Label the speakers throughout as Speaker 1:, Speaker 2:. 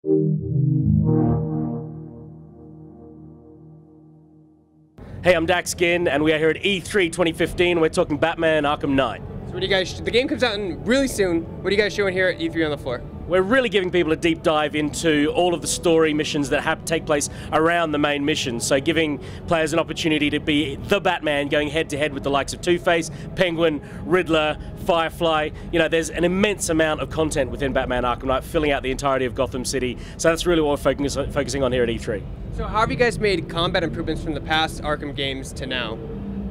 Speaker 1: Hey, I'm Dax Ginn, and we are here at E3 2015. We're talking Batman Arkham Knight.
Speaker 2: So what do you guys? The game comes out really soon. What are you guys showing here at E3 on the floor?
Speaker 1: We're really giving people a deep dive into all of the story missions that take place around the main mission. So giving players an opportunity to be the Batman, going head-to-head with the likes of Two-Face, Penguin, Riddler, Firefly. You know, there's an immense amount of content within Batman Arkham Knight, filling out the entirety of Gotham City. So that's really what we're focusing on here at E3.
Speaker 2: So how have you guys made combat improvements from the past Arkham games to now?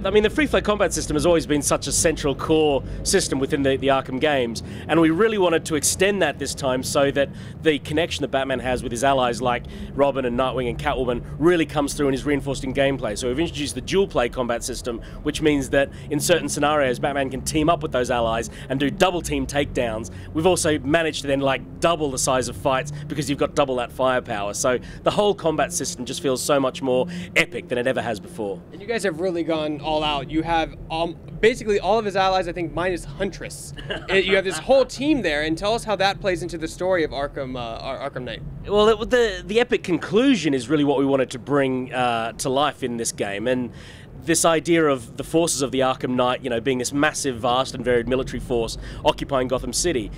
Speaker 1: I mean, the free-flow combat system has always been such a central core system within the Arkham games, and we really wanted to extend that this time so that the connection that Batman has with his allies like Robin and Nightwing and Catwoman really comes through and is reinforced in gameplay. So we've introduced the dual-play combat system, which means that in certain scenarios, Batman can team up with those allies and do double-team takedowns. We've also managed to then double the size of fights because you've got double that firepower. So the whole combat system just feels so much more epic than it ever has before.
Speaker 2: And you guys have really gone all out. You have basically all of his allies, I think, minus Huntress. You have this whole team there, and tell us how that plays into the story of Arkham Knight.
Speaker 1: Well, the epic conclusion is really what we wanted to bring to life in this game, and this idea of the forces of the Arkham Knight, you know, being this massive, vast, and varied military force occupying Gotham City.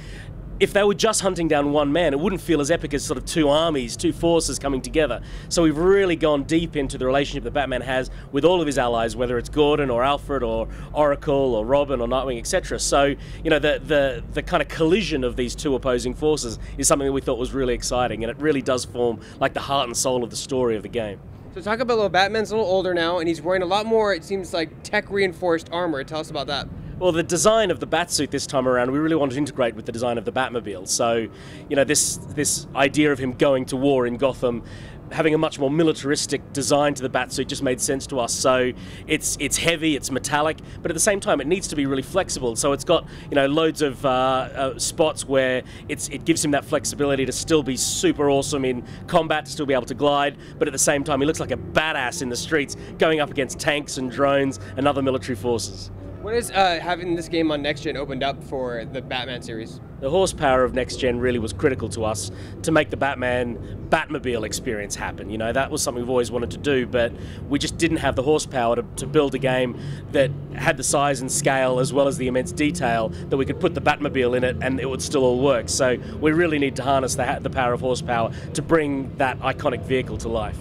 Speaker 1: If they were just hunting down one man, it wouldn't feel as epic as sort of two armies, two forces coming together. So we've really gone deep into the relationship that Batman has with all of his allies, whether it's Gordon or Alfred or Oracle or Robin or Nightwing, etc. So, you know, the kind of collision of these two opposing forces is something that we thought was really exciting, and it really does form like the heart and soul of the story of the game.
Speaker 2: So talk about little Batman's a little older now, and he's wearing a lot more, it seems like, tech-reinforced armor. Tell us about that.
Speaker 1: Well, the design of the Batsuit this time around, we really wanted to integrate with the design of the Batmobile. So, you know, this idea of him going to war in Gotham, having a much more militaristic design to the Batsuit just made sense to us. So it's heavy, it's metallic, but at the same time it needs to be really flexible. So it's got, you know, loads of spots where it gives him that flexibility to still be super awesome in combat, to still be able to glide, but at the same time he looks like a badass in the streets going up against tanks and drones and other military forces.
Speaker 2: What is having this game on Next Gen opened up for the Batman series?
Speaker 1: The horsepower of Next Gen really was critical to us to make the Batmobile experience happen. You know, that was something we've always wanted to do, but we just didn't have the horsepower to build a game that had the size and scale as well as the immense detail that we could put the Batmobile in it and it would still all work. So we really need to harness the power of horsepower to bring that iconic vehicle to life.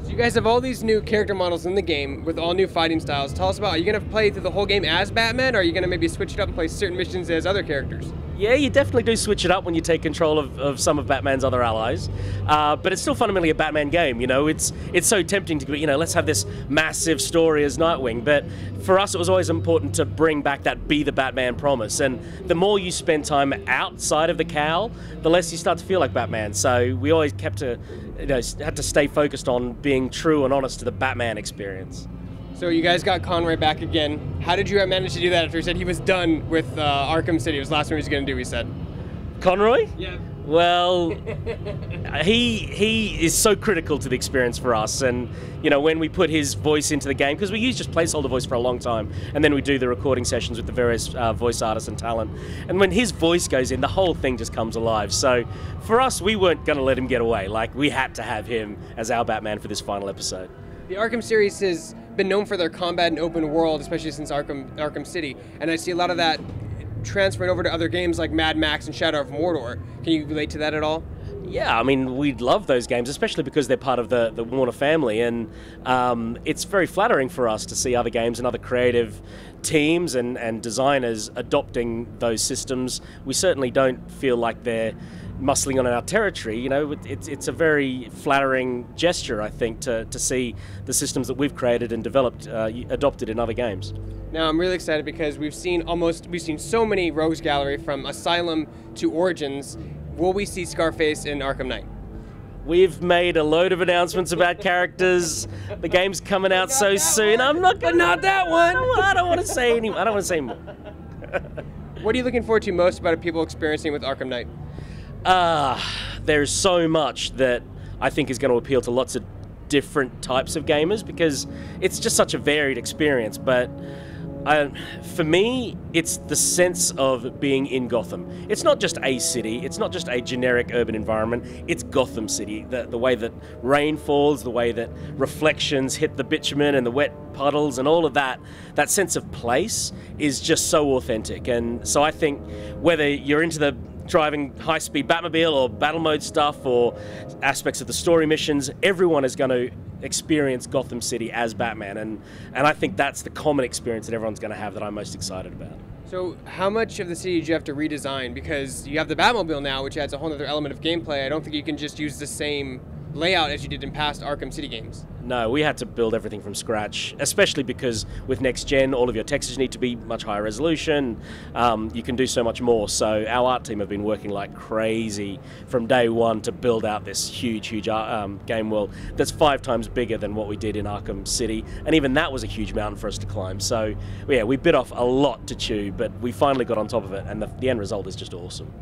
Speaker 2: You guys have all these new character models in the game with all new fighting styles. Tell us about, are you going to play through the whole game as Batman, or are you going to maybe switch it up and play certain missions as other characters?
Speaker 1: Yeah, you definitely do switch it up when you take control of some of Batman's other allies, but it's still fundamentally a Batman game. You know, it's so tempting to be, you know, let's have this massive story as Nightwing, but for us it was always important to bring back that be the Batman promise, and the more you spend time outside of the cowl, the less you start to feel like Batman. So we always had to stay focused on being true and honest to the Batman experience.
Speaker 2: So you guys got Conroy back again. How did you manage to do that after he said he was done with Arkham City? It was the last one he was going to do, he said.
Speaker 1: Conroy?
Speaker 2: Yeah.
Speaker 1: Well, he is so critical to the experience for us, and you know, when we put his voice into the game, because we use just placeholder voice for a long time, and then we do the recording sessions with the various voice artists and talent, and when his voice goes in, the whole thing just comes alive. So for us, we weren't going to let him get away. Like, we had to have him as our Batman for this final episode.
Speaker 2: The Arkham series has been known for their combat and open world, especially since Arkham City, and I see a lot of that transferring over to other games like Mad Max and Shadow of Mordor. Can you relate to that at all?
Speaker 1: Yeah, I mean, we love those games, especially because they're part of the Warner family, and it's very flattering for us to see other games and other creative teams and designers adopting those systems. We certainly don't feel like they're muscling on our territory. You know, it's a very flattering gesture, I think, to see the systems that we've created and developed adopted in other games.
Speaker 2: Now I'm really excited because we've seen so many rogues gallery from Asylum to Origins. Will we see Scarface in Arkham Knight?
Speaker 1: We've made a load of announcements about characters. The game's coming out so soon. I'm not gonna. Not that one. I don't want to say any. I don't want to say more.
Speaker 2: What are you looking forward to most about people experiencing with Arkham Knight?
Speaker 1: There's so much that I think is going to appeal to lots of different types of gamers because it's just such a varied experience. But For me, it's the sense of being in Gotham. It's not just a city, it's not just a generic urban environment, it's Gotham City. The way that rain falls, the way that reflections hit the bitumen and the wet puddles and all of that, that sense of place is just so authentic. And so I think whether you're into the driving high-speed Batmobile or battle mode stuff or aspects of the story missions, everyone is going to experience Gotham City as Batman, and I think that's the common experience that everyone's going to have that I'm most excited about.
Speaker 2: So how much of the city did you have to redesign? Because you have the Batmobile now, which adds a whole other element of gameplay. I don't think you can just use the same layout as you did in past Arkham City games.
Speaker 1: No, we had to build everything from scratch, especially because with next gen, all of your textures need to be much higher resolution. You can do so much more. So our art team have been working like crazy from day one to build out this huge game world that's 5 times bigger than what we did in Arkham City. And even that was a huge mountain for us to climb. So yeah, we bit off a lot to chew, but we finally got on top of it, and the end result is just awesome.